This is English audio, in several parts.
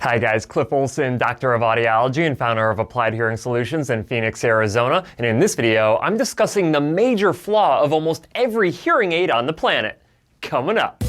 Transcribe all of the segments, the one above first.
Hi guys, Cliff Olson, Doctor of Audiology and founder of Applied Hearing Solutions in Phoenix, Arizona. And in this video, I'm discussing the major flaw of almost every hearing aid on the planet. Coming up.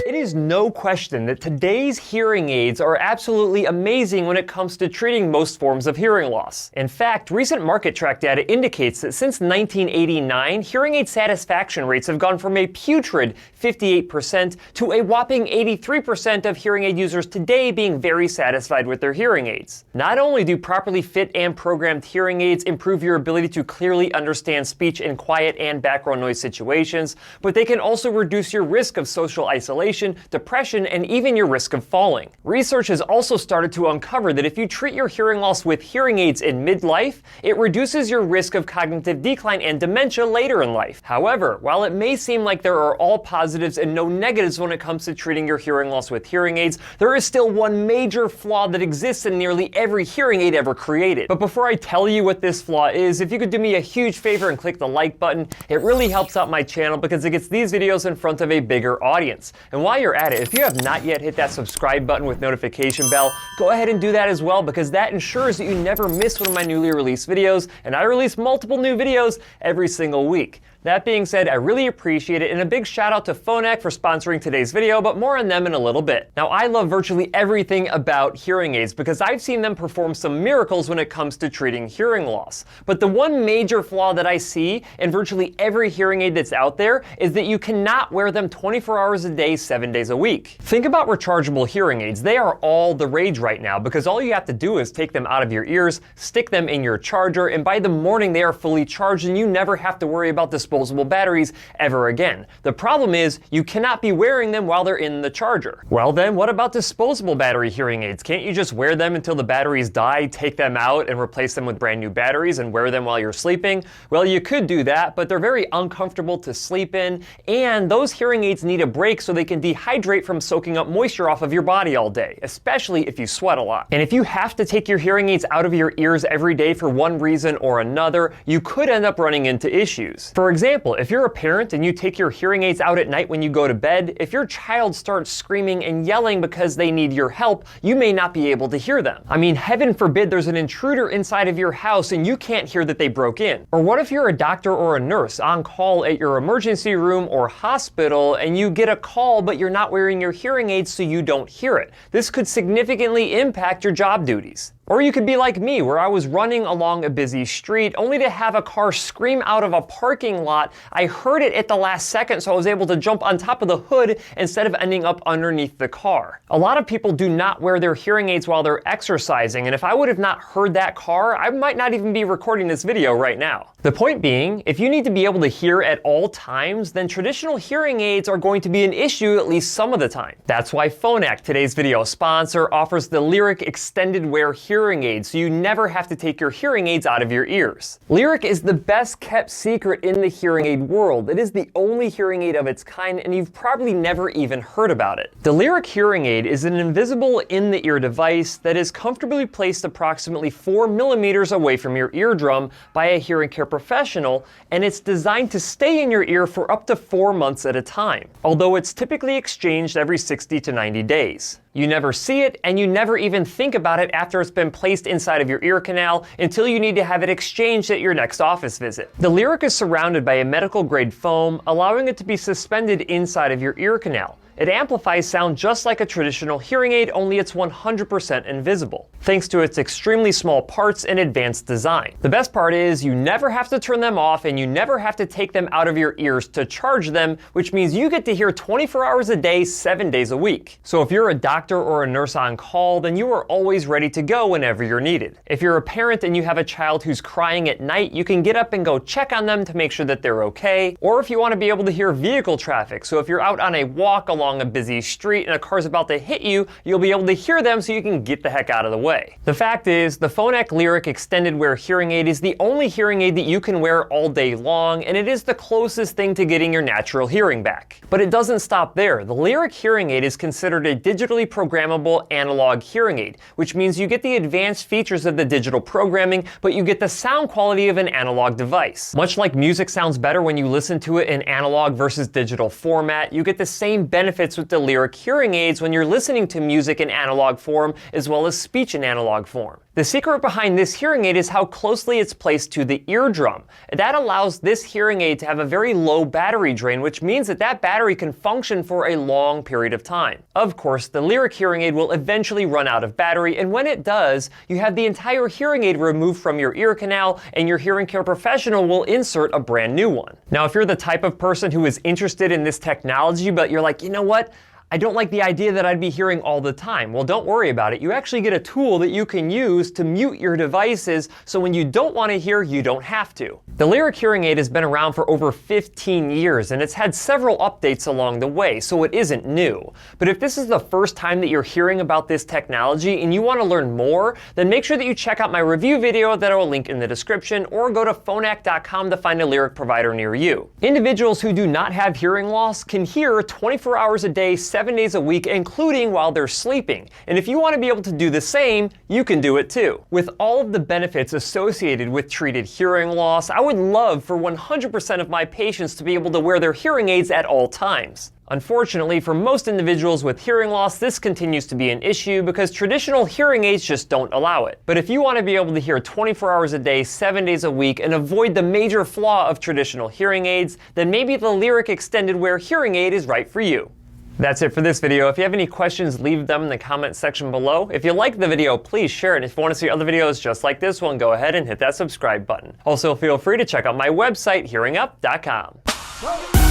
It is no question that today's hearing aids are absolutely amazing when it comes to treating most forms of hearing loss. In fact, recent market track data indicates that since 1989, hearing aid satisfaction rates have gone from a putrid 58% to a whopping 83% of hearing aid users today being very satisfied with their hearing aids. Not only do properly fit and programmed hearing aids improve your ability to clearly understand speech in quiet and background noise situations, but they can also reduce your risk of social isolation, depression, and even your risk of falling. Research has also started to uncover that if you treat your hearing loss with hearing aids in midlife, it reduces your risk of cognitive decline and dementia later in life. However, while it may seem like there are all positives and no negatives when it comes to treating your hearing loss with hearing aids, there is still one major flaw that exists in nearly every hearing aid ever created. But before I tell you what this flaw is, if you could do me a huge favor and click the like button, it really helps out my channel because it gets these videos in front of a bigger audience. And while you're at it, if you have not yet hit that subscribe button with notification bell, go ahead and do that as well, because that ensures that you never miss one of my newly released videos, and I release multiple new videos every single week. That being said, I really appreciate it, and a big shout out to Phonak for sponsoring today's video, but more on them in a little bit. Now, I love virtually everything about hearing aids because I've seen them perform some miracles when it comes to treating hearing loss. But the one major flaw that I see in virtually every hearing aid that's out there is that you cannot wear them 24 hours a day, 7 days a week. Think about rechargeable hearing aids. They are all the rage right now because all you have to do is take them out of your ears, stick them in your charger, and by the morning they are fully charged and you never have to worry about disposable batteries ever again. The problem is you cannot be wearing them while they're in the charger. Well then, what about disposable battery hearing aids? Can't you just wear them until the batteries die, take them out and replace them with brand new batteries and wear them while you're sleeping? Well, you could do that, but they're very uncomfortable to sleep in, and those hearing aids need a break so they can dehydrate from soaking up moisture off of your body all day, especially if you sweat a lot. And if you have to take your hearing aids out of your ears every day for one reason or another, you could end up running into issues. For example, if you're a parent and you take your hearing aids out at night when you go to bed, if your child starts screaming and yelling because they need your help, you may not be able to hear them. I mean, heaven forbid there's an intruder inside of your house and you can't hear that they broke in. Or what if you're a doctor or a nurse on call at your emergency room or hospital and you get a call but you're not wearing your hearing aids so you don't hear it? This could significantly impact your job duties. Or you could be like me, where I was running along a busy street only to have a car scream out of a parking lot. I heard it at the last second, so I was able to jump on top of the hood instead of ending up underneath the car. A lot of people do not wear their hearing aids while they're exercising, and if I would have not heard that car, I might not even be recording this video right now. The point being, if you need to be able to hear at all times, then traditional hearing aids are going to be an issue at least some of the time. That's why Phonak, today's video sponsor, offers the Lyric Extended Wear hearing aids, so you never have to take your hearing aids out of your ears. Lyric is the best kept secret in the hearing aid world. It is the only hearing aid of its kind, and you've probably never even heard about it. The Lyric hearing aid is an invisible in-the-ear device that is comfortably placed approximately 4 millimeters away from your eardrum by a hearing care professional, and it's designed to stay in your ear for up to 4 months at a time, although it's typically exchanged every 60 to 90 days. You never see it, and you never even think about it after it's been placed inside of your ear canal until you need to have it exchanged at your next office visit. The Lyric is surrounded by a medical-grade foam, allowing it to be suspended inside of your ear canal. It amplifies sound just like a traditional hearing aid, only it's 100% invisible, thanks to its extremely small parts and advanced design. The best part is you never have to turn them off and you never have to take them out of your ears to charge them, which means you get to hear 24 hours a day, 7 days a week. So if you're a doctor or a nurse on call, then you are always ready to go whenever you're needed. If you're a parent and you have a child who's crying at night, you can get up and go check on them to make sure that they're okay. Or if you want to be able to hear vehicle traffic, so if you're out on a walk along along a busy street and a car's about to hit you, you'll be able to hear them so you can get the heck out of the way. The fact is, the Phonak Lyric Extended Wear hearing aid is the only hearing aid that you can wear all day long, and it is the closest thing to getting your natural hearing back. But it doesn't stop there. The Lyric hearing aid is considered a digitally programmable analog hearing aid, which means you get the advanced features of the digital programming, but you get the sound quality of an analog device. Much like music sounds better when you listen to it in analog versus digital format, you get the same benefits with the Lyric hearing aids when you're listening to music in analog form as well as speech in analog form. The secret behind this hearing aid is how closely it's placed to the eardrum. That allows this hearing aid to have a very low battery drain, which means that that battery can function for a long period of time. Of course, the Lyric hearing aid will eventually run out of battery, and when it does, you have the entire hearing aid removed from your ear canal, and your hearing care professional will insert a brand new one. Now, if you're the type of person who is interested in this technology, but you're like, you know what? I don't like the idea that I'd be hearing all the time. Well, don't worry about it. You actually get a tool that you can use to mute your devices, so when you don't want to hear, you don't have to. The Lyric hearing aid has been around for over 15 years, and it's had several updates along the way, so it isn't new. But if this is the first time that you're hearing about this technology and you want to learn more, then make sure that you check out my review video that I will link in the description, or go to phonak.com to find a Lyric provider near you. Individuals who do not have hearing loss can hear 24 hours a day, 7 days a week, including while they're sleeping. And if you want to be able to do the same, you can do it too. With all of the benefits associated with treated hearing loss, I would love for 100% of my patients to be able to wear their hearing aids at all times. Unfortunately, for most individuals with hearing loss, this continues to be an issue because traditional hearing aids just don't allow it. But if you want to be able to hear 24 hours a day, 7 days a week, and avoid the major flaw of traditional hearing aids, then maybe the Lyric Extended Wear hearing aid is right for you. That's it for this video. If you have any questions, leave them in the comment section below. If you liked the video, please share it. If you want to see other videos just like this one, go ahead and hit that subscribe button. Also, feel free to check out my website, hearingup.com.